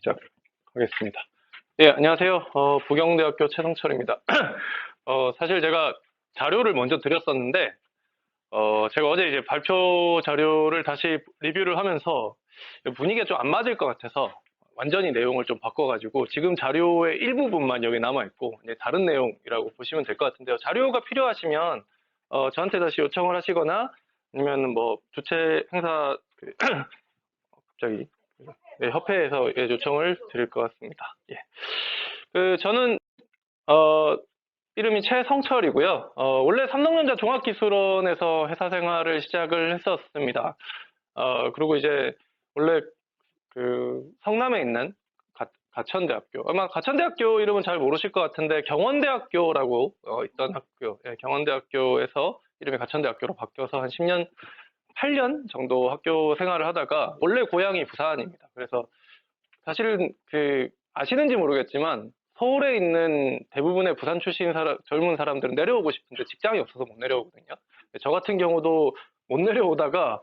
시작하겠습니다. 예, 안녕하세요. 부경대학교 최성철입니다. 사실 제가 자료를 먼저 드렸었는데, 제가 어제 이제 발표 자료를 다시 리뷰를 하면서 분위기가 좀 안 맞을 것 같아서 완전히 내용을 좀 바꿔가지고 지금 자료의 일부분만 여기 남아있고, 이제 다른 내용이라고 보시면 될 것 같은데요. 자료가 필요하시면, 저한테 다시 요청을 하시거나, 아니면 뭐, 주최 행사, 갑자기 네, 협회에서 요청을 드릴 것 같습니다. 예. 저는 이름이 최성철이고요. 원래 삼성전자 종합기술원에서 회사 생활을 시작을 했었습니다. 그리고 이제 원래 그 성남에 있는 가천대학교, 아마 가천대학교 이름은 잘 모르실 것 같은데 경원대학교라고 있던 학교, 예, 경원대학교에서 이름이 가천대학교로 바뀌어서 한 10년, 8년 정도 학교 생활을 하다가 원래 고향이 부산입니다. 그래서 사실은 아시는지 모르겠지만 서울에 있는 대부분의 부산 출신 젊은 사람들은 내려오고 싶은데 직장이 없어서 못 내려오거든요. 저 같은 경우도 못 내려오다가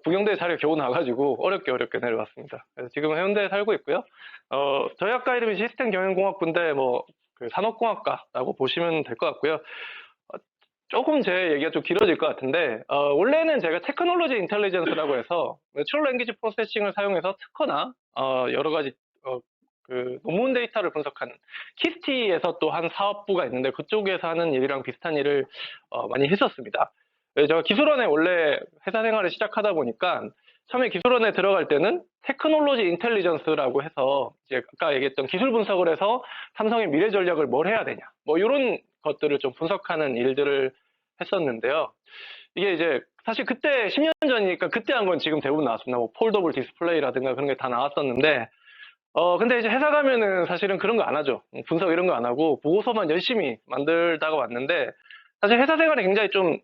부경대에 자리가 겨우 나가지고 어렵게 내려왔습니다. 그래서 지금 해운대에 살고 있고요. 저희 학과 이름이 시스템 경영공학부인데 그 산업공학과라고 보시면 될 것 같고요. 조금 제 얘기가 좀 길어질 것 같은데, 원래는 제가 테크놀로지 인텔리전스라고 해서 내추럴 랭귀지 프로세싱을 사용해서 특허나 여러 가지 논문 데이터를 분석하는 키스티에서 또 한 사업부가 있는데 그쪽에서 하는 일이랑 비슷한 일을 많이 했었습니다. 제가 기술원에 원래 회사 생활을 시작하다 보니까 처음에 기술원에 들어갈 때는 테크놀로지 인텔리전스라고 해서 이제 아까 얘기했던 기술 분석을 해서 삼성의 미래 전략을 뭘 해야 되냐, 뭐 이런 것들을 좀 분석하는 일들을 했었는데요. 이게 이제 사실 그때 10년 전이니까 그때 한 건 지금 대부분 나왔습니다. 뭐 폴더블 디스플레이라든가 그런 게 다 나왔었는데, 근데 이제 회사 가면은 사실은 그런 거 안 하죠. 분석 이런 거 안 하고 보고서만 열심히 만들다가 왔는데, 사실 회사 생활이 굉장히 좀,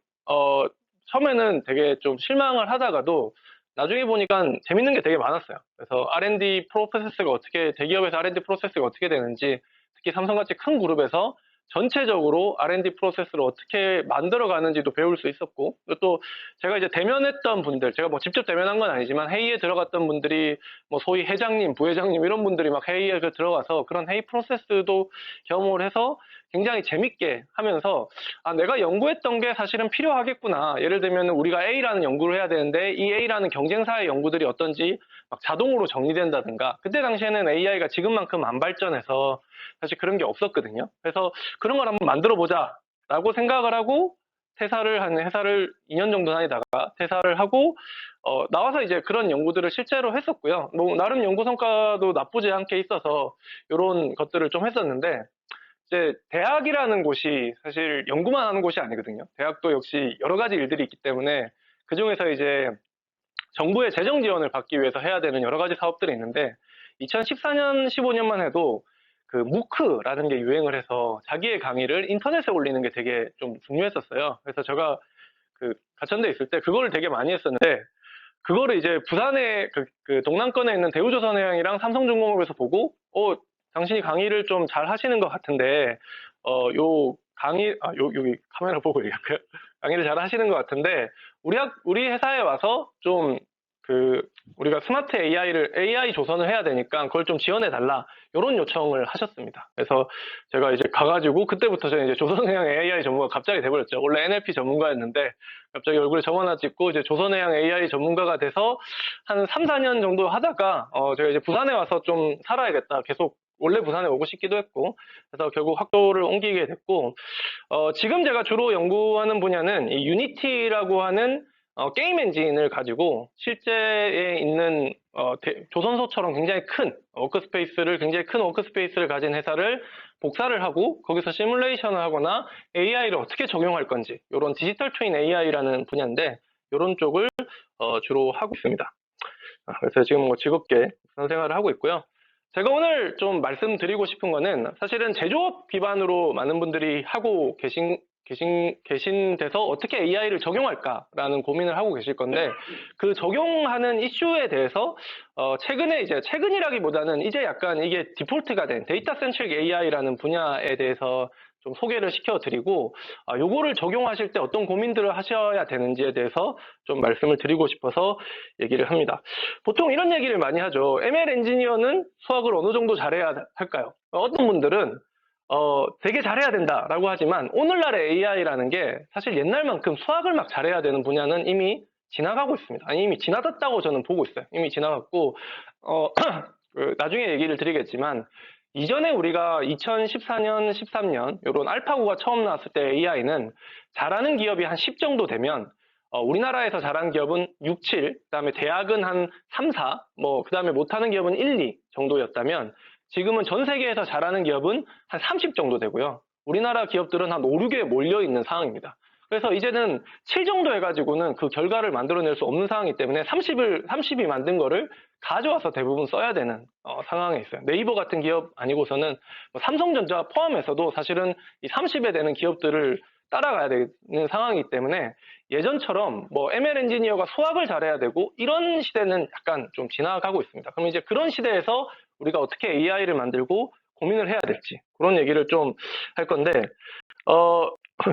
처음에는 되게 좀 실망을 하다가도 나중에 보니까 재밌는 게 되게 많았어요. 그래서 R&D 프로세스가 대기업에서 R&D 프로세스가 어떻게 되는지, 특히 삼성같이 큰 그룹에서 전체적으로 R&D 프로세스를 어떻게 만들어 가는지도 배울 수 있었고, 또 제가 이제 대면했던 분들, 제가 뭐 직접 대면한 건 아니지만 회의에 들어갔던 분들이 뭐 소위 회장님, 부회장님 이런 분들이 막 회의에 들어가서 그런 회의 프로세스도 경험을 해서 굉장히 재밌게 하면서 내가 연구했던 게 사실은 필요하겠구나. 예를 들면 우리가 A라는 연구를 해야 되는데 이 A라는 경쟁사의 연구들이 어떤지 막 자동으로 정리된다든가, 그때 당시에는 AI가 지금만큼 안 발전해서 사실 그런 게 없었거든요. 그래서 그런 걸 한번 만들어 보자라고 생각을 하고 회사를 2년 정도 다니다가 퇴사를 하고 나와서 이제 그런 연구들을 실제로 했었고요. 뭐 나름 연구 성과도 나쁘지 않게 있어서 이런 것들을 좀 했었는데, 이제 대학이라는 곳이 사실 연구만 하는 곳이 아니거든요. 대학도 역시 여러 가지 일들이 있기 때문에 그중에서 이제 정부의 재정 지원을 받기 위해서 해야 되는 여러 가지 사업들이 있는데, 2014년, 15년만 해도 그 무크라는 게 유행을 해서 자기의 강의를 인터넷에 올리는 게 되게 좀 중요했었어요. 그래서 제가 가천대에 있을 때 그거를 되게 많이 했었는데, 그거를 이제 부산에 그 동남권에 있는 대우조선해양이랑 삼성중공업에서 보고, 당신이 강의를 좀 잘 하시는 것 같은데, 여기 카메라 보고 얘기할까요? 강의를 잘 하시는 것 같은데, 우리 회사에 와서 좀 우리가 스마트 AI 조선을 해야 되니까 그걸 좀 지원해 달라, 이런 요청을 하셨습니다. 그래서 제가 이제 가가지고 그때부터 저는 이제 조선해양 AI 전문가 갑자기 돼버렸죠. 원래 NLP 전문가였는데 갑자기 얼굴에 점 하나 찍고 이제 조선해양 AI 전문가가 돼서 한 3, 4년 정도 하다가 제가 이제 부산에 와서 좀 살아야겠다, 계속 원래 부산에 오고 싶기도 했고, 그래서 결국 학교를 옮기게 됐고, 지금 제가 주로 연구하는 분야는 이 유니티라고 하는 게임 엔진을 가지고 실제에 있는 조선소처럼 굉장히 큰 워크스페이스를 가진 회사를 복사를 하고 거기서 시뮬레이션을 하거나 AI를 어떻게 적용할 건지, 이런 디지털 트윈 AI라는 분야인데 이런 쪽을 주로 하고 있습니다. 그래서 지금 뭐 즐겁게 부산 생활을 하고 있고요. 제가 오늘 좀 말씀드리고 싶은 거는 사실은 제조업 기반으로 많은 분들이 하고 계신 데서 어떻게 AI를 적용할까라는 고민을 하고 계실 건데, 그 적용하는 이슈에 대해서 최근이라기보다는 이제 약간 이게 디폴트가 된 데이터 센트릭 AI라는 분야에 대해서 좀 소개를 시켜드리고 요거를 적용하실 때 어떤 고민들을 하셔야 되는지에 대해서 좀 말씀을 드리고 싶어서 얘기를 합니다. 보통 이런 얘기를 많이 하죠. ML 엔지니어는 수학을 어느 정도 잘해야 할까요? 어떤 분들은 되게 잘해야 된다라고 하지만 오늘날의 AI라는 게 사실 옛날만큼 수학을 막 잘해야 되는 분야는 이미 지나가고 있습니다. 아니, 이미 지나갔다고 저는 보고 있어요. 이미 지나갔고, 나중에 얘기를 드리겠지만, 이전에 우리가 2014년, 13년, 이런 알파고가 처음 나왔을 때 AI는 잘하는 기업이 한 10 정도 되면, 우리나라에서 잘하는 기업은 6, 7, 그 다음에 대학은 한 3, 4, 그 다음에 못하는 기업은 1, 2 정도였다면, 지금은 전 세계에서 잘하는 기업은 한 30 정도 되고요. 우리나라 기업들은 한 5, 6에 몰려 있는 상황입니다. 그래서 이제는 7 정도 해가지고는 그 결과를 만들어낼 수 없는 상황이기 때문에 30이 만든 거를 가져와서 대부분 써야 되는 상황에 있어요. 네이버 같은 기업 아니고서는 삼성전자 포함해서도 사실은 이 30에 되는 기업들을 따라가야 되는 상황이기 때문에 예전처럼 ML 엔지니어가 수학을 잘해야 되고 이런 시대는 약간 좀 지나가고 있습니다. 그럼 이제 그런 시대에서 우리가 어떻게 AI를 만들고 고민을 해야 될지 그런 얘기를 좀 할 건데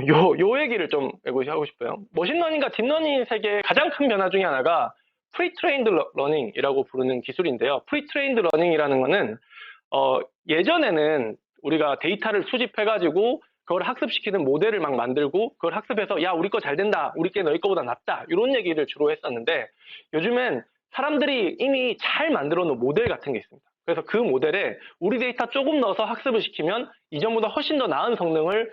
요 얘기를 좀 하고 싶어요. 머신러닝과 딥러닝 세계의 가장 큰 변화 중에 하나가 프리트레인드 러닝이라고 부르는 기술인데요. 프리트레인드 러닝이라는 거는 예전에는 우리가 데이터를 수집해가지고 그걸 학습시키는 모델을 막 만들고 그걸 학습해서 야 우리 거 잘 된다, 우리 게 너희 거보다 낫다 이런 얘기를 주로 했었는데 요즘엔 사람들이 이미 잘 만들어 놓은 모델 같은 게 있습니다. 그래서 그 모델에 우리 데이터 조금 넣어서 학습을 시키면 이전보다 훨씬 더 나은 성능을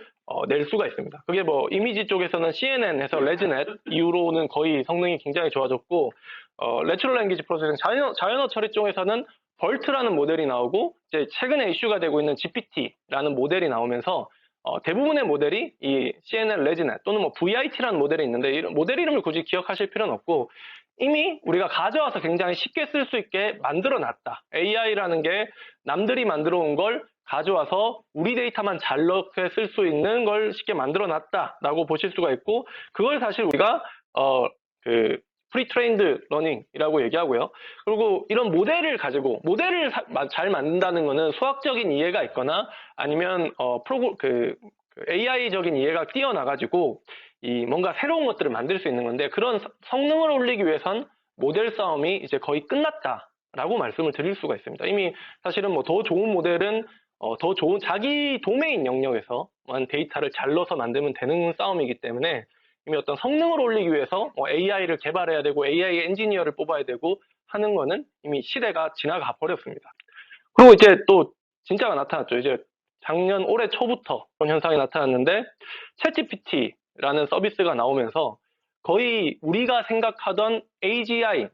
낼 수가 있습니다. 그게 이미지 쪽에서는 CNN에서 레즈넷 이후로는 거의 성능이 굉장히 좋아졌고 내추럴 랭귀지 프로세싱 자연어 처리 쪽에서는 벌트라는 모델이 나오고 이제 최근에 이슈가 되고 있는 GPT라는 모델이 나오면서 대부분의 모델이 이 CNN 레즈넷 또는 VIT라는 모델이 있는데 이런 모델 이름을 굳이 기억하실 필요는 없고 이미 우리가 가져와서 굉장히 쉽게 쓸 수 있게 만들어 놨다. AI라는 게 남들이 만들어 온 걸 가져와서 우리 데이터만 잘 넣게 쓸 수 있는 걸 쉽게 만들어 놨다라고 보실 수가 있고 그걸 사실 우리가 프리트레인드 러닝이라고 얘기하고요. 그리고 이런 모델을 가지고 모델을 잘 만든다는 거는 수학적인 이해가 있거나 아니면 AI적인 이해가 뛰어나가지고 이 뭔가 새로운 것들을 만들 수 있는 건데 그런 성능을 올리기 위해선 모델 싸움이 이제 거의 끝났다라고 말씀을 드릴 수가 있습니다. 이미 사실은 더 좋은 모델은 더 좋은 자기 도메인 영역에서만 데이터를 잘 넣어서 만들면 되는 싸움이기 때문에 이미 어떤 성능을 올리기 위해서 AI를 개발해야 되고 AI 엔지니어를 뽑아야 되고 하는 거는 이미 시대가 지나가 버렸습니다. 그리고 이제 또 진짜가 나타났죠. 이제 작년 올해 초부터 그런 현상이 나타났는데 챗GPT라는 서비스가 나오면서 거의 우리가 생각하던 AGI,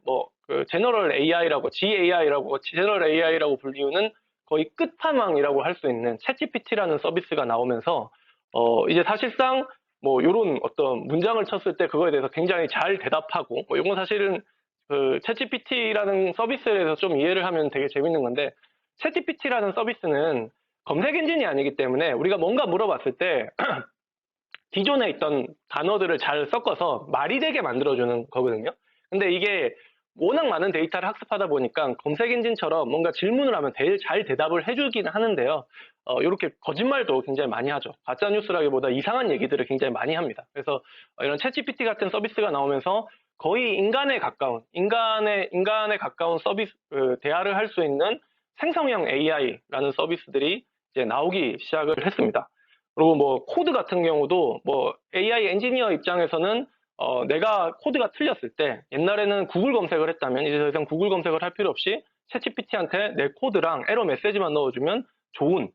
제너럴 AI라고, GAI라고, 제너럴 AI라고 불리우는 거의 끝판왕이라고 할 수 있는 챗GPT라는 서비스가 나오면서 이제 사실상 요런 어떤 문장을 쳤을 때 그거에 대해서 굉장히 잘 대답하고 이건 사실은 그 챗GPT라는 서비스에 대해서 좀 이해를 하면 되게 재밌는 건데 챗GPT라는 서비스는 검색 엔진이 아니기 때문에 우리가 뭔가 물어봤을 때 기존에 있던 단어들을 잘 섞어서 말이 되게 만들어주는 거거든요. 근데 이게 워낙 많은 데이터를 학습하다 보니까 검색 엔진처럼 뭔가 질문을 하면 잘 대답을 해주긴 하는데요. 이렇게 거짓말도 굉장히 많이 하죠. 가짜 뉴스라기보다 이상한 얘기들을 굉장히 많이 합니다. 그래서 이런 챗GPT 같은 서비스가 나오면서 거의 인간에 가까운 서비스 대화를 할 수 있는 생성형 AI라는 서비스들이 이제 나오기 시작을 했습니다. 그리고 코드 같은 경우도 AI 엔지니어 입장에서는 내가 코드가 틀렸을 때 옛날에는 구글 검색을 했다면 이제 더 이상 구글 검색을 할 필요 없이 챗GPT한테 내 코드랑 에러 메시지만 넣어주면 좋은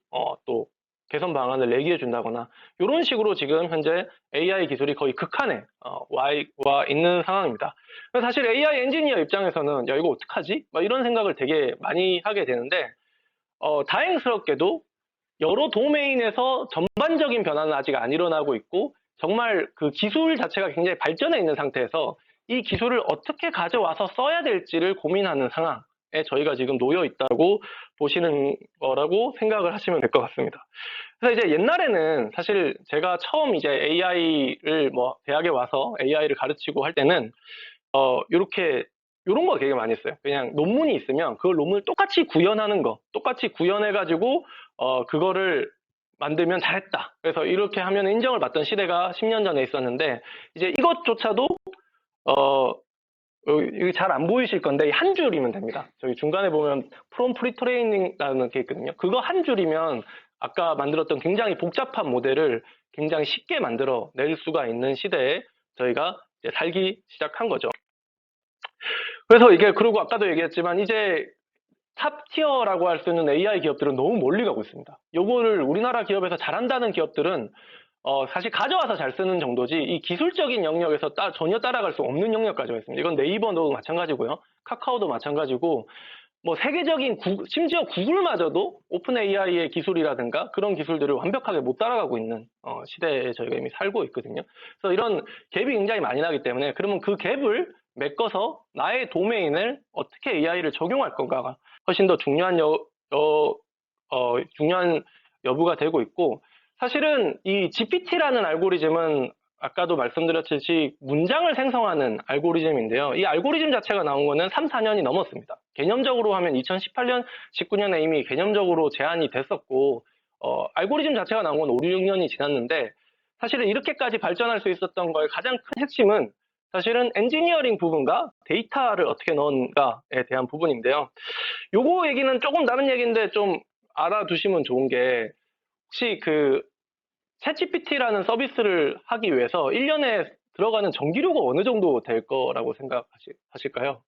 또 개선 방안을 내기해 준다거나 이런 식으로 지금 현재 AI 기술이 거의 극한에 와 있는 상황입니다. 사실 AI 엔지니어 입장에서는 야 이거 어떡하지? 이런 생각을 되게 많이 하게 되는데 다행스럽게도 여러 도메인에서 전반적인 변화는 아직 안 일어나고 있고 정말 그 기술 자체가 굉장히 발전해 있는 상태에서 이 기술을 어떻게 가져와서 써야 될지를 고민하는 상황에 저희가 지금 놓여 있다고 보시는 거라고 생각을 하시면 될 것 같습니다. 그래서 이제 옛날에는 사실 제가 처음 이제 AI를 대학에 와서 AI를 가르치고 할 때는 이런 거 되게 많이 했어요. 그냥 논문이 있으면 그 논문을 똑같이 구현하는 거, 똑같이 구현해가지고 그거를 만들면 잘했다. 그래서 이렇게 하면 인정을 받던 시대가 10년 전에 있었는데, 이제 이것조차도, 이게 잘 안 보이실 건데, 한 줄이면 됩니다. 저기 중간에 보면 프롬 프리트레이닝이라는 게 있거든요. 그거 한 줄이면 아까 만들었던 굉장히 복잡한 모델을 굉장히 쉽게 만들어 낼 수가 있는 시대에 저희가 이제 살기 시작한 거죠. 그래서 이게, 그리고 아까도 얘기했지만, 이제 탑 티어라고 할 수 있는 AI 기업들은 너무 멀리 가고 있습니다. 요거를 우리나라 기업에서 잘한다는 기업들은 사실 가져와서 잘 쓰는 정도지, 이 기술적인 영역에서 전혀 따라갈 수 없는 영역 가지고 있습니다. 이건 네이버도 마찬가지고요. 카카오도 마찬가지고, 뭐 세계적인 심지어 구글마저도 오픈 AI의 기술이라든가 그런 기술들을 완벽하게 못 따라가고 있는 시대에 저희가 이미 살고 있거든요. 그래서 이런 갭이 굉장히 많이 나기 때문에, 그러면 그 갭을 메꿔서 나의 도메인을 어떻게 AI를 적용할 건가가 훨씬 더 중요한 중요한 여부가 되고 있고, 사실은 이 GPT라는 알고리즘은 아까도 말씀드렸듯이 문장을 생성하는 알고리즘인데요. 이 알고리즘 자체가 나온 거는 3, 4년이 넘었습니다. 개념적으로 하면 2018년, 19년에 이미 개념적으로 제안이 됐었고, 알고리즘 자체가 나온 건 5, 6년이 지났는데, 사실은 이렇게까지 발전할 수 있었던 거의 가장 큰 핵심은 사실은 엔지니어링 부분과 데이터를 어떻게 넣은가에 대한 부분인데요. 요거 얘기는 조금 다른 얘기인데 좀 알아두시면 좋은 게, 혹시 그 챗GPT라는 서비스를 하기 위해서 1년에 들어가는 전기료가 어느 정도 될 거라고 생각하실까요?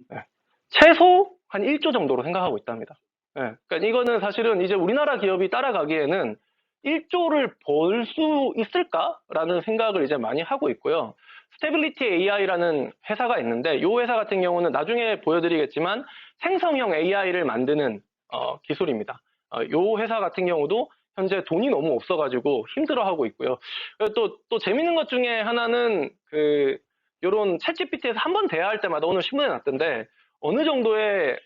네. 최소 한 1조 정도로 생각하고 있답니다. 네. 그러니까 이거는 사실은 이제 우리나라 기업이 따라가기에는 1조를 벌 수 있을까라는 생각을 이제 많이 하고 있고요. 스테빌리티 AI라는 회사가 있는데, 이 회사 같은 경우는 나중에 보여드리겠지만 생성형 AI를 만드는 기술입니다. 이 회사 같은 경우도 현재 돈이 너무 없어가지고 힘들어하고 있고요. 또 재밌는 것 중에 하나는 요런 챗GPT에서 한 번 대화할 때마다, 오늘 신문에 났던데, 어느 정도의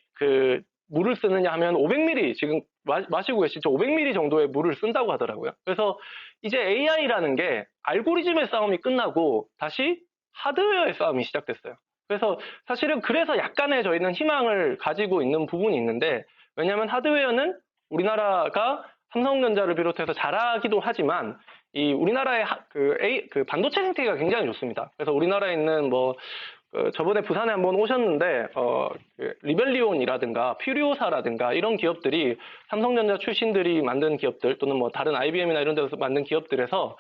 물을 쓰느냐 하면 500ml, 지금 마시고 계시죠? 500ml 정도의 물을 쓴다고 하더라고요. 그래서 이제 AI라는 게 알고리즘의 싸움이 끝나고 다시 하드웨어의 싸움이 시작됐어요. 그래서 사실은 그래서 약간의 저희는 희망을 가지고 있는 부분이 있는데, 왜냐하면 하드웨어는 우리나라가 삼성전자를 비롯해서 잘하기도 하지만, 이 우리나라의 반도체 생태계가 굉장히 좋습니다. 그래서 우리나라에 있는 저번에 부산에 한번 오셨는데, 리벨리온이라든가 퓨리오사라든가 이런 기업들이 삼성전자 출신들이 만든 기업들, 또는 뭐 다른 IBM이나 이런 데서 만든 기업들에서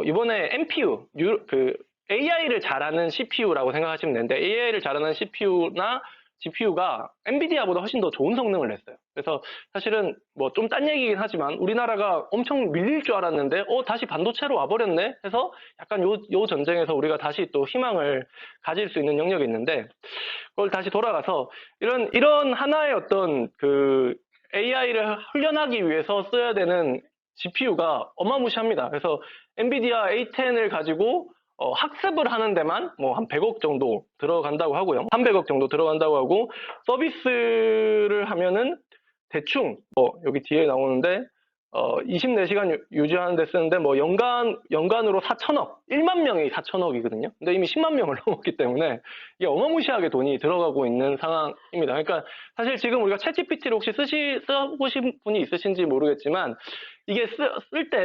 이번에 NPU, AI를 잘하는 CPU라고 생각하시면 되는데, AI를 잘하는 CPU나 GPU가 엔비디아보다 훨씬 더 좋은 성능을 냈어요. 그래서 사실은 뭐 좀 딴 얘기긴 하지만, 우리나라가 엄청 밀릴 줄 알았는데 다시 반도체로 와버렸네 해서 약간 요 전쟁에서 우리가 다시 또 희망을 가질 수 있는 영역이 있는데, 그걸 다시 돌아가서 이런 하나의 어떤 AI를 훈련하기 위해서 써야 되는 GPU가 어마무시합니다. 그래서 엔비디아 A10을 가지고 학습을 하는 데만 뭐 한 100억 정도 들어간다고 하고요. 300억 정도 들어간다고 하고, 서비스를 하면은 대충 여기 뒤에 나오는데 24시간 유지하는 데 쓰는데 연간으로 4천억, 1만 명이 4천억이거든요. 근데 이미 10만 명을 넘었기 때문에 이게 어마무시하게 돈이 들어가고 있는 상황입니다. 그러니까 사실 지금 우리가 챗GPT를 혹시 써보신 분이 있으신지 모르겠지만, 이게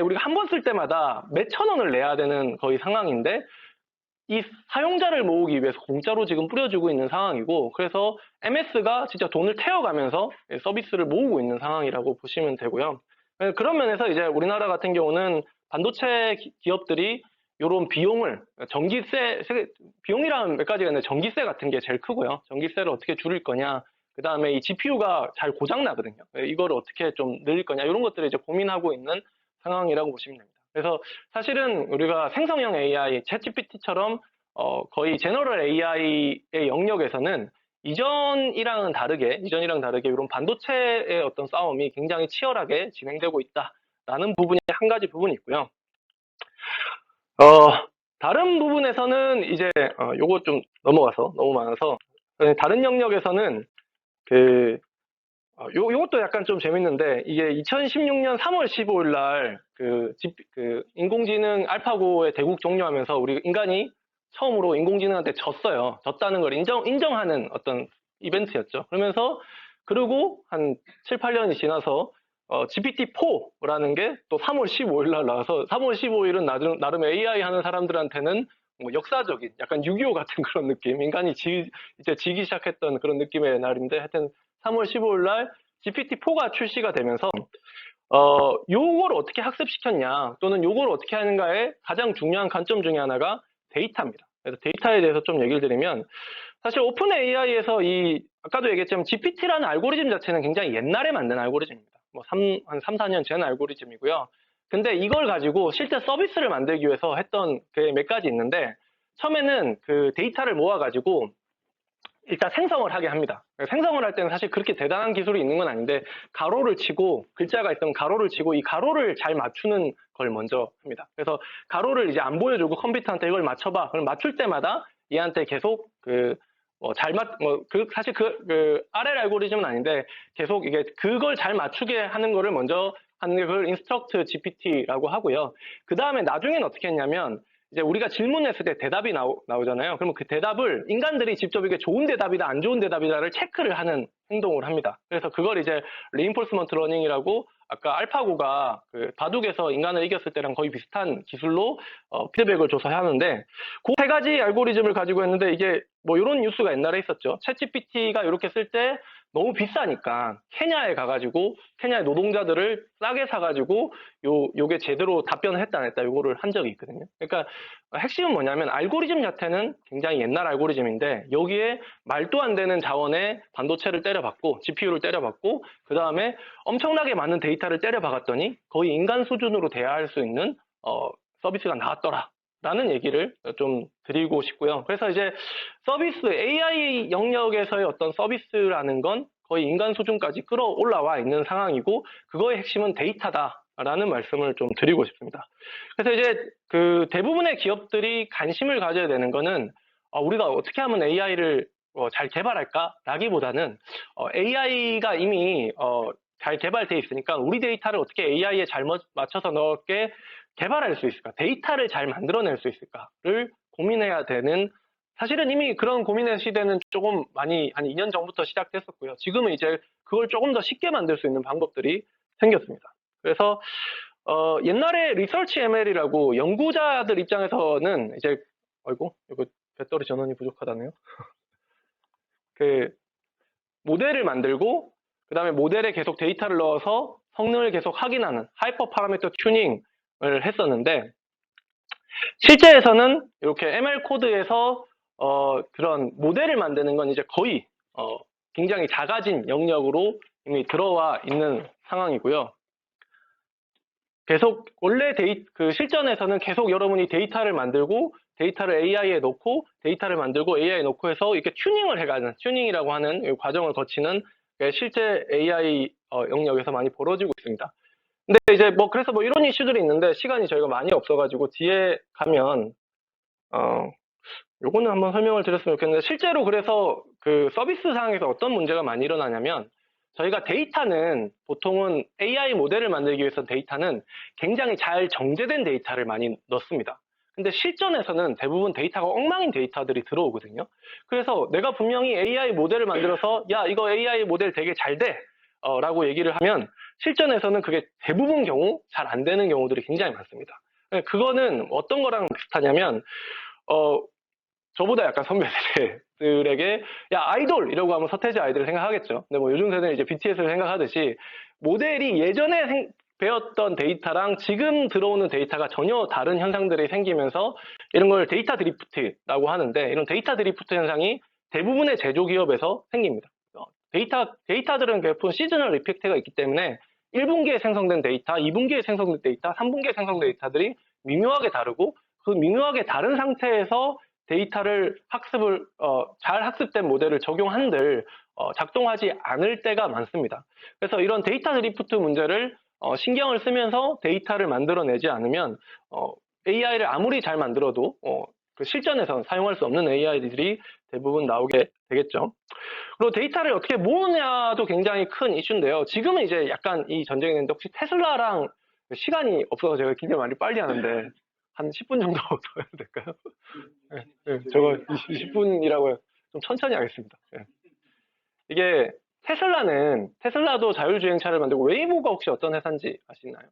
우리가 한 번 쓸 때마다 몇천 원을 내야 되는 거의 상황인데, 이 사용자를 모으기 위해서 공짜로 지금 뿌려주고 있는 상황이고, 그래서 MS가 진짜 돈을 태워가면서 서비스를 모으고 있는 상황이라고 보시면 되고요. 그런 면에서 이제 우리나라 같은 경우는 반도체 기업들이 이런 비용을, 비용이라면 몇 가지가 있는데 전기세 같은 게 제일 크고요. 전기세를 어떻게 줄일 거냐, 그 다음에 이 GPU가 잘 고장나거든요. 이거를 어떻게 좀 늘릴 거냐, 이런 것들을 이제 고민하고 있는 상황이라고 보시면 됩니다. 그래서 사실은 우리가 생성형 AI, 챗GPT처럼 거의 제너럴 AI의 영역에서는 이전이랑은 다르게 이런 반도체의 어떤 싸움이 굉장히 치열하게 진행되고 있다라는 부분이 한 가지 부분이 있고요. 다른 부분에서는 이제 요거 좀 너무 많아서 다른 영역에서는 요것도 약간 좀 재밌는데, 이게 2016년 3월 15일 날 인공지능 알파고의 대국 종료하면서 우리 인간이 처음으로 인공지능한테 졌어요. 졌다는 걸 인정하는 어떤 이벤트였죠. 그러고 한 7, 8년이 지나서 GPT-4라는 게 또 3월 15일 날 나와서 3월 15일은 나름 AI 하는 사람들한테는 뭐 역사적인 약간 6.25 같은 그런 느낌, 인간이 이제 지기 시작했던 그런 느낌의 날인데 하여튼 3월 15일 날 GPT-4가 출시가 되면서 요걸 어떻게 학습시켰냐 또는 요걸 어떻게 하는가의 가장 중요한 관점 중에 하나가 데이터입니다. 그래서 데이터에 대해서 좀 얘기를 드리면 사실 오픈 AI에서 아까도 얘기했지만 GPT라는 알고리즘 자체는 굉장히 옛날에 만든 알고리즘입니다. 뭐 한 3, 4년 전 알고리즘이고요. 근데 이걸 가지고 실제 서비스를 만들기 위해서 했던 그 몇 가지 있는데 처음에는 그 데이터를 모아가지고 일단 생성을 하게 합니다. 생성을 할 때는 사실 그렇게 대단한 기술이 있는 건 아닌데 가로를 치고 글자가 있으면 가로를 치고 이 가로를 잘 맞추는 걸 먼저 합니다. 그래서 가로를 이제 안 보여주고 컴퓨터한테 이걸 맞춰봐. 그럼 맞출 때마다 얘한테 계속 사실 RL 알고리즘은 아닌데 계속 이게 그걸 잘 맞추게 하는 거를 먼저 하는 게 그걸 인스트럭트 GPT라고 하고요. 그 다음에 나중엔 어떻게 했냐면 이제 우리가 질문했을 때 대답이 나오잖아요. 그러면 그 대답을 인간들이 직접 이게 좋은 대답이다, 안 좋은 대답이다를 체크를 하는 행동을 합니다. 그래서 그걸 이제 reinforcement learning이라고 아까 알파고가 그 바둑에서 인간을 이겼을 때랑 거의 비슷한 기술로 피드백을 줘서 하는데 그 세 가지 알고리즘을 가지고 했는데 이게 뭐 이런 뉴스가 옛날에 있었죠. 챗GPT가 이렇게 쓸 때 너무 비싸니까 케냐에 가가지고 케냐의 노동자들을 싸게 사가지고 요게 제대로 답변을 했다 안 했다 요거를 한 적이 있거든요. 그러니까 핵심은 뭐냐면 알고리즘 자체는 굉장히 옛날 알고리즘인데 여기에 말도 안 되는 자원의 반도체를 때려박고 GPU를 때려박고 그 다음에 엄청나게 많은 데이터를 때려박았더니 거의 인간 수준으로 대화할 수 있는 서비스가 나왔더라. 라는 얘기를 좀 드리고 싶고요. 그래서 이제 서비스, AI 영역에서의 어떤 서비스라는 건 거의 인간 수준까지 끌어올라와 있는 상황이고 그거의 핵심은 데이터다라는 말씀을 좀 드리고 싶습니다. 그래서 이제 그 대부분의 기업들이 관심을 가져야 되는 거는 우리가 어떻게 하면 AI를 잘 개발할까라기보다는 AI가 이미 잘 개발돼 있으니까 우리 데이터를 어떻게 AI에 잘 맞춰서 넣게 개발할 수 있을까? 데이터를 잘 만들어낼 수 있을까를 고민해야 되는 사실은 이미 그런 고민의 시대는 조금 많이 한 2년 전부터 시작됐었고요. 지금은 이제 그걸 조금 더 쉽게 만들 수 있는 방법들이 생겼습니다. 그래서 옛날에 리서치 ML이라고 연구자들 입장에서는 이제 아이고 이거 배터리 전원이 부족하다네요. 그 모델을 만들고 그 다음에 모델에 계속 데이터를 넣어서 성능을 계속 확인하는 하이퍼 파라미터 튜닝을 했었는데 실제에서는 이렇게 ML 코드에서 그런 모델을 만드는 건 이제 거의 굉장히 작아진 영역으로 이미 들어와 있는 상황이고요. 계속 원래 그 실전에서는 계속 여러분이 데이터를 만들고 데이터를 AI에 넣고 데이터를 만들고 AI에 넣고 해서 이렇게 튜닝을 해가는 튜닝이라고 하는 과정을 거치는 실제 AI 영역에서 많이 벌어지고 있습니다. 근데 이제 그래서 이런 이슈들이 있는데 시간이 저희가 많이 없어가지고 뒤에 가면 요거는 한번 설명을 드렸으면 좋겠는데 실제로 그래서 그 서비스 상황에서 어떤 문제가 많이 일어나냐면 저희가 데이터는 보통은 AI 모델을 만들기 위해서 데이터는 굉장히 잘 정제된 데이터를 많이 넣습니다. 근데 실전에서는 대부분 데이터가 엉망인 데이터들이 들어오거든요. 그래서 내가 분명히 AI 모델을 만들어서 야 이거 AI 모델 되게 잘 돼 라고 얘기를 하면 실전에서는 그게 대부분 경우 잘 안 되는 경우들이 굉장히 많습니다. 그거는 어떤 거랑 비슷하냐면 저보다 약간 선배들에게 야 아이돌 이라고 하면 서태지 아이돌을 생각하겠죠. 근데 요즘 세대는 이제 BTS를 생각하듯이 모델이 예전에 배웠던 데이터랑 지금 들어오는 데이터가 전혀 다른 현상들이 생기면서 이런 걸 데이터 드리프트라고 하는데 이런 데이터 드리프트 현상이 대부분의 제조기업에서 생깁니다. 데이터들은 보통 시즈널 리펙트가 있기 때문에 1분기에 생성된 데이터, 2분기에 생성된 데이터, 3분기에 생성된 데이터들이 미묘하게 다르고 그 미묘하게 다른 상태에서 데이터를 잘 학습된 모델을 적용한들 작동하지 않을 때가 많습니다. 그래서 이런 데이터 드리프트 문제를 신경을 쓰면서 데이터를 만들어내지 않으면 AI를 아무리 잘 만들어도 그 실전에서 사용할 수 없는 AI들이 대부분 나오게 되겠죠. 그리고 데이터를 어떻게 모으냐도 굉장히 큰 이슈인데요. 지금은 이제 약간 이 전쟁이 됐는데 혹시 테슬라랑 시간이 없어서 제가 굉장히 많이 빨리 하는데 한 10분 정도 더 해도 될까요? 네, 저거 20분이라고 좀 천천히 하겠습니다. 네. 이게 테슬라도 자율주행차를 만들고 웨이모가 혹시 어떤 회사인지 아시나요?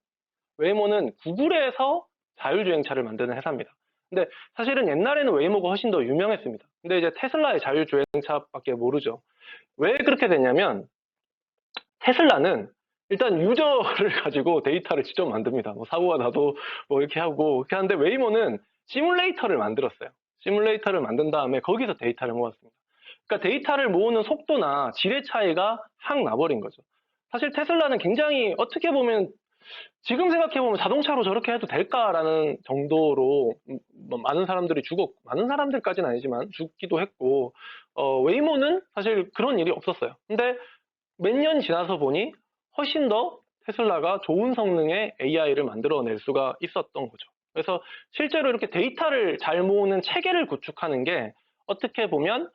웨이모는 구글에서 자율주행차를 만드는 회사입니다. 근데 사실은 옛날에는 웨이모가 훨씬 더 유명했습니다. 근데 이제 테슬라의 자율주행차밖에 모르죠. 왜 그렇게 됐냐면 테슬라는 일단 유저를 가지고 데이터를 직접 만듭니다. 뭐 사고가 나도 뭐 이렇게 하고 그렇게 하는데 웨이모는 시뮬레이터를 만들었어요. 시뮬레이터를 만든 다음에 거기서 데이터를 모았습니다. 그러니까 데이터를 모으는 속도나 질의 차이가 확 나버린 거죠. 사실 테슬라는 굉장히 어떻게 보면 지금 생각해보면 자동차로 저렇게 해도 될까라는 정도로 뭐 많은 사람들이 죽었고, 많은 사람들까지는 아니지만 죽기도 했고, 웨이모는 사실 그런 일이 없었어요. 근데 몇 년 지나서 보니 훨씬 더 테슬라가 좋은 성능의 AI를 만들어낼 수가 있었던 거죠. 그래서 실제로 이렇게 데이터를 잘 모으는 체계를 구축하는 게 어떻게 보면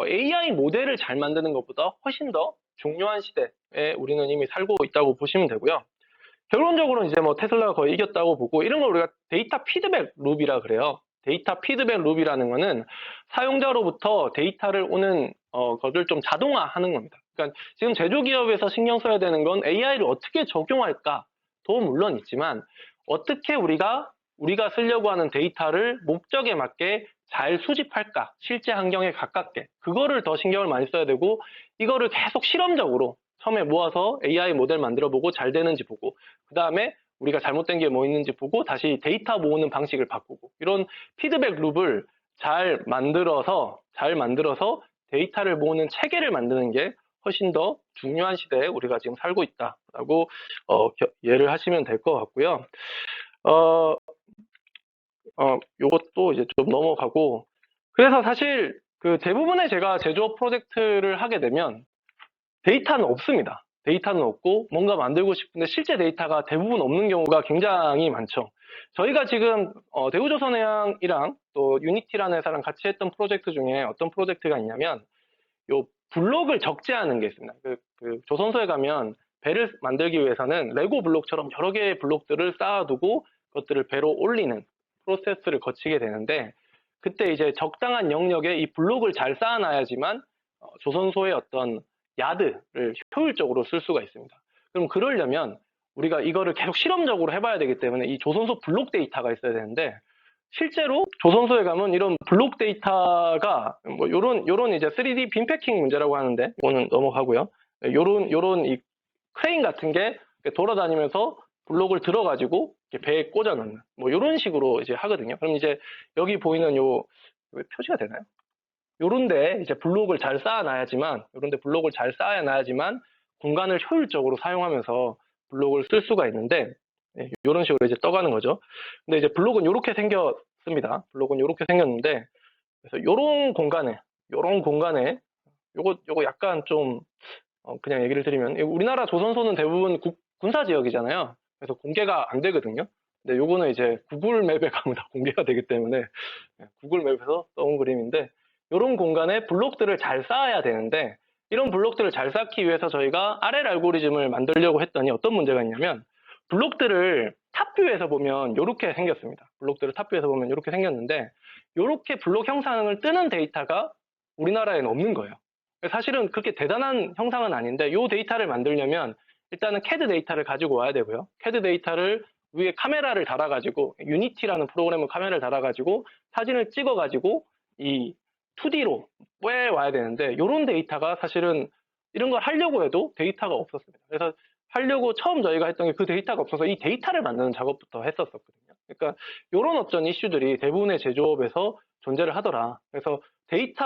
AI 모델을 잘 만드는 것보다 훨씬 더 중요한 시대에 우리는 이미 살고 있다고 보시면 되고요. 결론적으로는 이제 뭐 테슬라가 거의 이겼다고 보고 이런 걸 우리가 데이터 피드백 룹이라 그래요. 데이터 피드백 룹이라는 거는 사용자로부터 데이터를 오는 것을 좀 자동화하는 겁니다. 그러니까 지금 제조기업에서 신경 써야 되는 건 AI를 어떻게 적용할까도 물론 있지만 어떻게 우리가 쓰려고 하는 데이터를 목적에 맞게 잘 수집할까, 실제 환경에 가깝게 그거를 더 신경을 많이 써야 되고 이거를 계속 실험적으로 처음에 모아서 AI 모델 만들어보고 잘 되는지 보고 그 다음에 우리가 잘못된 게 뭐 있는지 보고 다시 데이터 모으는 방식을 바꾸고 이런 피드백 룹을 잘 만들어서 데이터를 모으는 체계를 만드는 게 훨씬 더 중요한 시대에 우리가 지금 살고 있다라고 이해를 하시면 될 것 같고요. 요것도 이제 좀 넘어가고 그래서 사실 그 대부분의 제가 제조업 프로젝트를 하게 되면 데이터는 없습니다. 데이터는 없고 뭔가 만들고 싶은데 실제 데이터가 대부분 없는 경우가 굉장히 많죠. 저희가 지금 대우조선해양이랑 또 유니티라는 회사랑 같이 했던 프로젝트 중에 어떤 프로젝트가 있냐면 요 블록을 적재하는 게 있습니다. 그 조선소에 가면 배를 만들기 위해서는 레고 블록처럼 여러 개의 블록들을 쌓아두고 그것들을 배로 올리는 프로세스를 거치게 되는데 그때 이제 적당한 영역에 이 블록을 잘 쌓아놔야지만 조선소의 어떤 야드를 효율적으로 쓸 수가 있습니다. 그럼 그러려면 우리가 이거를 계속 실험적으로 해봐야 되기 때문에 이 조선소 블록 데이터가 있어야 되는데 실제로 조선소에 가면 이런 블록 데이터가 뭐 요런 이제 3D 빈패킹 문제라고 하는데 이거는 넘어가고요. 요런 이 크레인 같은 게 돌아다니면서 블록을 들어가지고 배에 꽂아 넣는 뭐 이런 식으로 이제 하거든요. 그럼 이제 여기 보이는 요 왜 표시가 되나요? 요런데 이제 블록을 잘 쌓아놔야지만 공간을 효율적으로 사용하면서 블록을 쓸 수가 있는데 이런 식으로 이제 떠가는 거죠. 근데 이제 블록은 이렇게 생겼습니다. 블록은 이렇게 생겼는데 그래서 요런 공간에 요거 약간 좀 그냥 얘기를 드리면 우리나라 조선소는 대부분 군사 지역이잖아요. 그래서 공개가 안 되거든요. 근데 요거는 이제 구글 맵에 가면 다 공개가 되기 때문에 구글 맵에서 떠온 그림인데 이런 공간에 블록들을 잘 쌓아야 되는데 이런 블록들을 잘 쌓기 위해서 저희가 RL 알고리즘을 만들려고 했더니 어떤 문제가 있냐면 블록들을 탑뷰에서 보면 이렇게 생겼습니다. 블록들을 탑뷰에서 보면 이렇게 생겼는데 이렇게 블록 형상을 뜨는 데이터가 우리나라에는 없는 거예요. 사실은 그렇게 대단한 형상은 아닌데 이 데이터를 만들려면 일단은 CAD 데이터를 가지고 와야 되고요. CAD 데이터를 위에 카메라를 달아가지고 유니티라는 프로그램을 카메라를 달아가지고 사진을 찍어가지고 이 2D로 빼와야 되는데 이런 데이터가 사실은 이런 걸 하려고 해도 데이터가 없었습니다. 그래서 하려고 처음 저희가 했던 게 그 데이터가 없어서 이 데이터를 만드는 작업부터 했었거든요. 그러니까 이런 어떤 이슈들이 대부분의 제조업에서 존재를 하더라. 그래서 데이터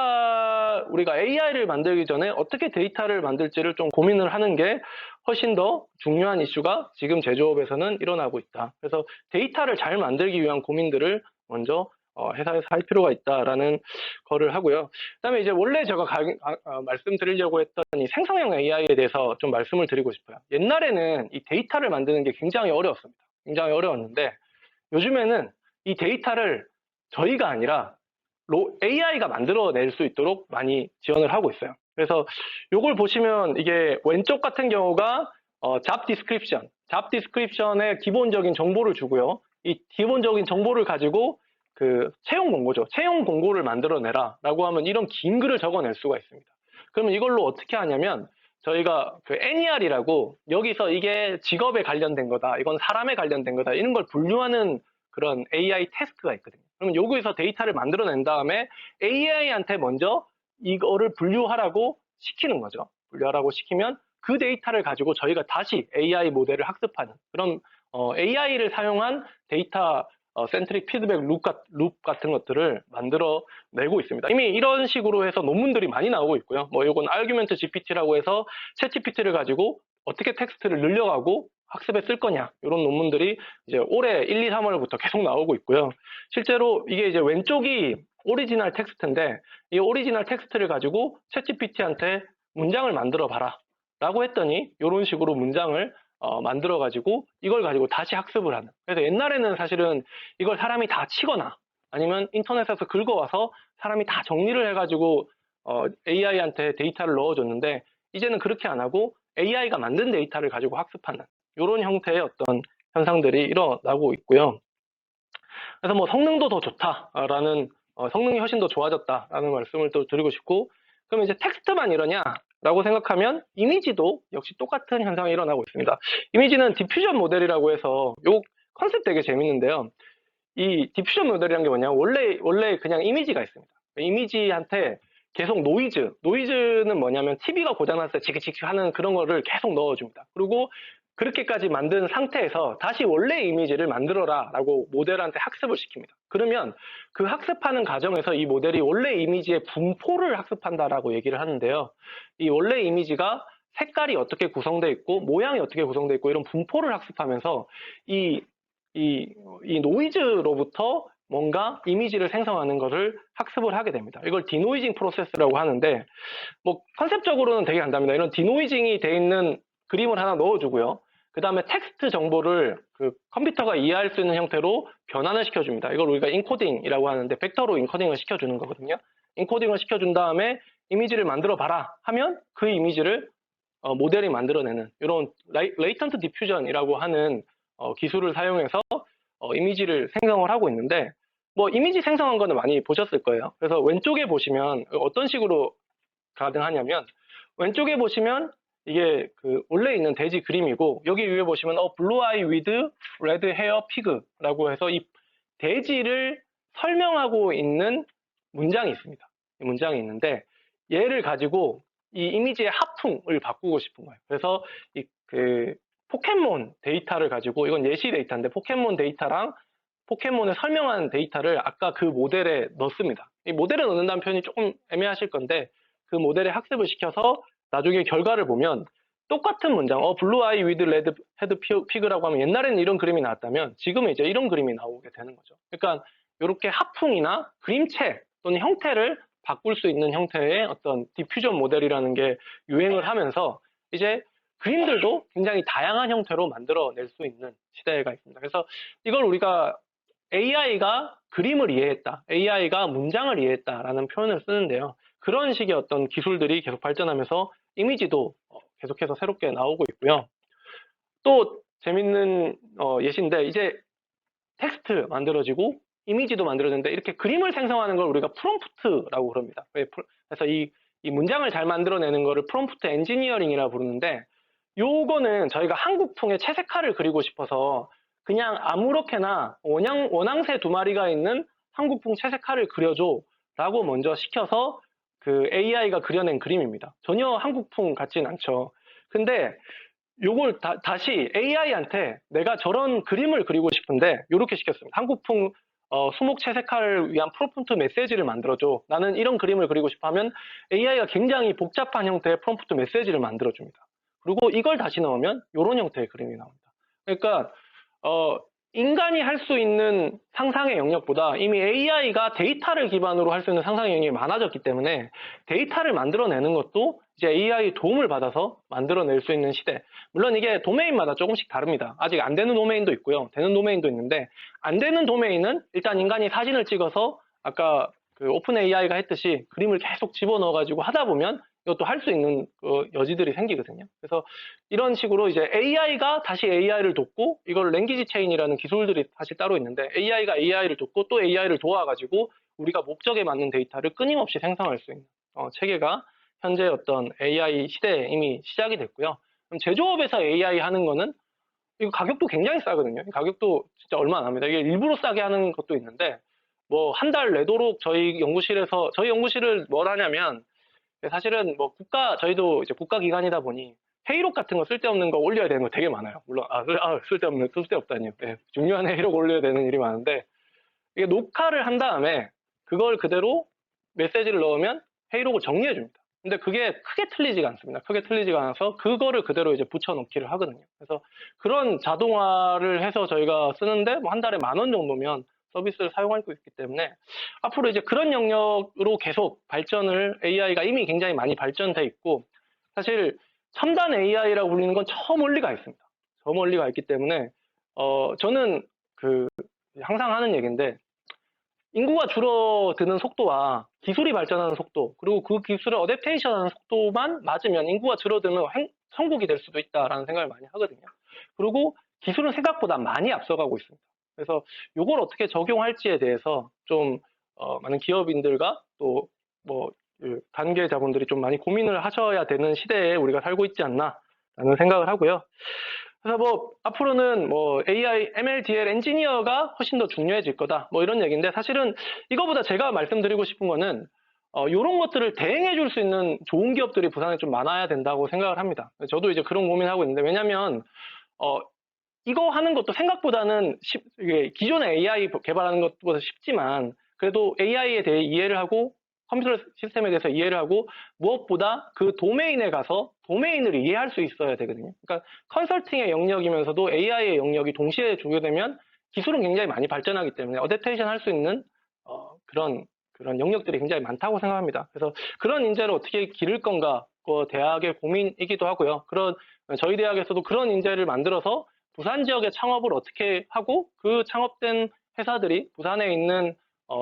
우리가 AI를 만들기 전에 어떻게 데이터를 만들지를 좀 고민을 하는 게 훨씬 더 중요한 이슈가 지금 제조업에서는 일어나고 있다. 그래서 데이터를 잘 만들기 위한 고민들을 먼저 회사에서 할 필요가 있다라는 거를 하고요. 그다음에 이제 원래 제가 말씀드리려고 했던 이 생성형 AI에 대해서 좀 말씀을 드리고 싶어요. 옛날에는 이 데이터를 만드는 게 굉장히 어려웠습니다. 굉장히 어려웠는데 요즘에는 이 데이터를 저희가 아니라 AI가 만들어낼 수 있도록 많이 지원을 하고 있어요. 그래서 이걸 보시면 이게 왼쪽 같은 경우가 잡 디스크립션의 기본적인 정보를 주고요. 이 기본적인 정보를 가지고 그 채용 공고죠. 채용 공고를 만들어내라 라고 하면 이런 긴 글을 적어낼 수가 있습니다. 그러면 이걸로 어떻게 하냐면 저희가 그 NER이라고 여기서 이게 직업에 관련된 거다, 이건 사람에 관련된 거다, 이런 걸 분류하는 그런 AI 태스크가 있거든요. 그러면 여기서 데이터를 만들어낸 다음에 AI한테 먼저 이거를 분류하라고 시키는 거죠. 분류하라고 시키면 그 데이터를 가지고 저희가 다시 AI 모델을 학습하는 그런 AI를 사용한 데이터 센트릭 피드백 룹 같은 것들을 만들어 내고 있습니다. 이미 이런 식으로 해서 논문들이 많이 나오고 있고요. 뭐 이건 아규멘트 GPT라고 해서 챗 GPT를 가지고 어떻게 텍스트를 늘려가고 학습에 쓸 거냐, 이런 논문들이 이제 올해 1, 2, 3월부터 계속 나오고 있고요. 실제로 이게 이제 왼쪽이 오리지널 텍스트인데 이 오리지널 텍스트를 가지고 챗 GPT한테 문장을 만들어 봐라 라고 했더니 이런 식으로 문장을 만들어 가지고 이걸 가지고 다시 학습을 하는. 그래서 옛날에는 사실은 이걸 사람이 다 치거나 아니면 인터넷에서 긁어와서 사람이 다 정리를 해가지고 AI한테 데이터를 넣어줬는데 이제는 그렇게 안 하고 AI가 만든 데이터를 가지고 학습하는 이런 형태의 어떤 현상들이 일어나고 있고요. 그래서 뭐 성능도 더 좋다라는 성능이 훨씬 더 좋아졌다라는 말씀을 또 드리고 싶고, 그럼 이제 텍스트만 이러냐라고 생각하면 이미지도 역시 똑같은 현상이 일어나고 있습니다. 이미지는 디퓨전 모델이라고 해서 요 컨셉 되게 재밌는데요. 이 디퓨전 모델이라는 게 뭐냐, 원래 그냥 이미지가 있습니다. 이미지한테 계속 노이즈는 뭐냐면 TV가 고장났을 때 지그지그 하는 그런 거를 계속 넣어줍니다. 그리고 그렇게까지 만든 상태에서 다시 원래 이미지를 만들어라 라고 모델한테 학습을 시킵니다. 그러면 그 학습하는 과정에서 이 모델이 원래 이미지의 분포를 학습한다라고 얘기를 하는데요. 이 원래 이미지가 색깔이 어떻게 구성되어 있고 모양이 어떻게 구성되어 있고 이런 분포를 학습하면서 이 노이즈로부터 뭔가 이미지를 생성하는 것을 학습을 하게 됩니다. 이걸 디노이징 프로세스라고 하는데, 뭐 컨셉적으로는 되게 간단합니다. 이런 디노이징이 돼 있는 그림을 하나 넣어주고요. 그 다음에 텍스트 정보를 그 컴퓨터가 이해할 수 있는 형태로 변환을 시켜줍니다. 이걸 우리가 인코딩이라고 하는데 벡터로 인코딩을 시켜주는 거거든요. 인코딩을 시켜준 다음에 이미지를 만들어 봐라 하면 그 이미지를 모델이 만들어내는 이런 레이턴트 디퓨전이라고 하는 기술을 사용해서 이미지를 생성을 하고 있는데, 뭐 이미지 생성한 거는 많이 보셨을 거예요. 그래서 왼쪽에 보시면 어떤 식으로 가능하냐면, 왼쪽에 보시면 이게 그 원래 있는 돼지 그림이고, 여기 위에 보시면 블루 아이 위드 레드 헤어 피그라고 해서 이 돼지를 설명하고 있는 문장이 있습니다. 이 문장이 있는데 얘를 가지고 이 이미지의 하풍을 바꾸고 싶은 거예요. 그래서 그 포켓몬 데이터를 가지고, 이건 예시 데이터인데 포켓몬 데이터랑 포켓몬을 설명하는 데이터를 아까 그 모델에 넣습니다. 이 모델에 넣는다는 표현이 조금 애매하실 건데 그 모델에 학습을 시켜서 나중에 결과를 보면 똑같은 문장, 블루 아이 위드 레드 헤드 피그라고 하면 옛날에는 이런 그림이 나왔다면 지금은 이제 이런 그림이 나오게 되는 거죠. 그러니까 이렇게 하풍이나 그림체 또는 형태를 바꿀 수 있는 형태의 어떤 디퓨전 모델이라는 게 유행을 하면서 이제 그림들도 굉장히 다양한 형태로 만들어낼 수 있는 시대가 있습니다. 그래서 이걸 우리가 AI가 그림을 이해했다, AI가 문장을 이해했다라는 표현을 쓰는데요. 그런 식의 어떤 기술들이 계속 발전하면서 이미지도 계속해서 새롭게 나오고 있고요. 또 재밌는 예시인데, 이제 텍스트 만들어지고 이미지도 만들어지는데 이렇게 그림을 생성하는 걸 우리가 프롬프트라고 그럽니다. 그래서 이 문장을 잘 만들어내는 거를 프롬프트 엔지니어링이라고 부르는데, 요거는 저희가 한국풍의 채색화를 그리고 싶어서 그냥 아무렇게나 원앙새 두 마리가 있는 한국풍 채색화를 그려줘 라고 먼저 시켜서 그 AI가 그려낸 그림입니다. 전혀 한국풍 같진 않죠. 근데 요걸 다시 AI한테 내가 저런 그림을 그리고 싶은데 이렇게 시켰습니다. 한국풍 수목 채색화를 위한 프롬프트 메시지를 만들어줘. 나는 이런 그림을 그리고 싶어 하면 AI가 굉장히 복잡한 형태의 프롬프트 메시지를 만들어줍니다. 그리고 이걸 다시 넣으면 이런 형태의 그림이 나옵니다. 그러니까 인간이 할 수 있는 상상의 영역보다 이미 AI가 데이터를 기반으로 할 수 있는 상상의 영역이 많아졌기 때문에 데이터를 만들어내는 것도 이제 AI 도움을 받아서 만들어낼 수 있는 시대. 물론 이게 도메인마다 조금씩 다릅니다. 아직 안 되는 도메인도 있고요. 되는 도메인도 있는데, 안 되는 도메인은 일단 인간이 사진을 찍어서 아까 그 오픈 AI가 했듯이 그림을 계속 집어넣어가지고 하다 보면 이것도 할 수 있는 여지들이 생기거든요. 그래서 이런 식으로 이제 AI가 다시 AI를 돕고, 이걸 랭귀지 체인이라는 기술들이 사실 따로 있는데 AI가 AI를 돕고 또 AI를 도와가지고 우리가 목적에 맞는 데이터를 끊임없이 생성할 수 있는 체계가 현재 어떤 AI 시대에 이미 시작이 됐고요. 그럼 제조업에서 AI 하는 거는 이거 가격도 굉장히 싸거든요. 가격도 진짜 얼마 안 합니다. 이게 일부러 싸게 하는 것도 있는데 뭐 한 달 내도록 저희 연구실을 뭘 하냐면 사실은 뭐 저희도 이제 국가기관이다 보니 회의록 같은 거 쓸데없는 거 올려야 되는 거 되게 많아요. 물론 쓸데없다니요. 네, 중요한 회의록 올려야 되는 일이 많은데 이게 녹화를 한 다음에 그걸 그대로 메시지를 넣으면 회의록을 정리해 줍니다. 근데 그게 크게 틀리지가 않습니다. 크게 틀리지가 않아서 그거를 그대로 이제 붙여넣기를 하거든요. 그래서 그런 자동화를 해서 저희가 쓰는데 뭐 한 달에 10,000원 정도면 서비스를 사용할 수 있기 때문에 앞으로 이제 그런 영역으로 계속 발전을 AI가 이미 굉장히 많이 발전돼 있고 사실 첨단 AI라고 불리는 건 저 멀리가 있습니다. 저 멀리가 있기 때문에 저는 항상 하는 얘기인데 인구가 줄어드는 속도와 기술이 발전하는 속도, 그리고 그 기술을 어댑테이션하는 속도만 맞으면 인구가 줄어들면 천국이 될 수도 있다라는 생각을 많이 하거든요. 그리고 기술은 생각보다 많이 앞서가고 있습니다. 그래서 이걸 어떻게 적용할지에 대해서 좀 많은 기업인들과 또 뭐 관계자분들이 좀 많이 고민을 하셔야 되는 시대에 우리가 살고 있지 않나라는 생각을 하고요. 그래서 뭐 앞으로는 뭐 AI, ML, DL 엔지니어가 훨씬 더 중요해질 거다. 뭐 이런 얘기인데 사실은 이거보다 제가 말씀드리고 싶은 거는 이런 것들을 대행해 줄 수 있는 좋은 기업들이 부산에 좀 많아야 된다고 생각을 합니다. 저도 이제 그런 고민하고 있는데 왜냐면 이거 하는 것도 생각보다는 이게 기존의 AI 개발하는 것보다 쉽지만 그래도 AI에 대해 이해를 하고 컴퓨터 시스템에 대해서 이해를 하고 무엇보다 그 도메인에 가서 도메인을 이해할 수 있어야 되거든요. 그러니까 컨설팅의 영역이면서도 AI의 영역이 동시에 주게 되면 기술은 굉장히 많이 발전하기 때문에 어댑테이션 할 수 있는 그런 영역들이 굉장히 많다고 생각합니다. 그래서 그런 인재를 어떻게 기를 건가 대학의 고민이기도 하고요. 저희 대학에서도 그런 인재를 만들어서 부산 지역의 창업을 어떻게 하고 그 창업된 회사들이 부산에 있는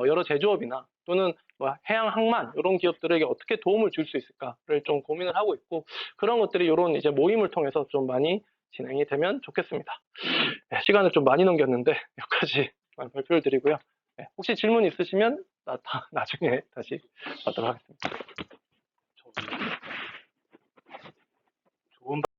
여러 제조업이나 또는 뭐 해양 항만 이런 기업들에게 어떻게 도움을 줄 수 있을까를 좀 고민을 하고 있고 그런 것들이 이런 이제 모임을 통해서 좀 많이 진행이 되면 좋겠습니다. 네, 시간을 좀 많이 넘겼는데 여기까지 발표를 드리고요. 네, 혹시 질문 있으시면 나중에 다시 받도록 하겠습니다. 좋은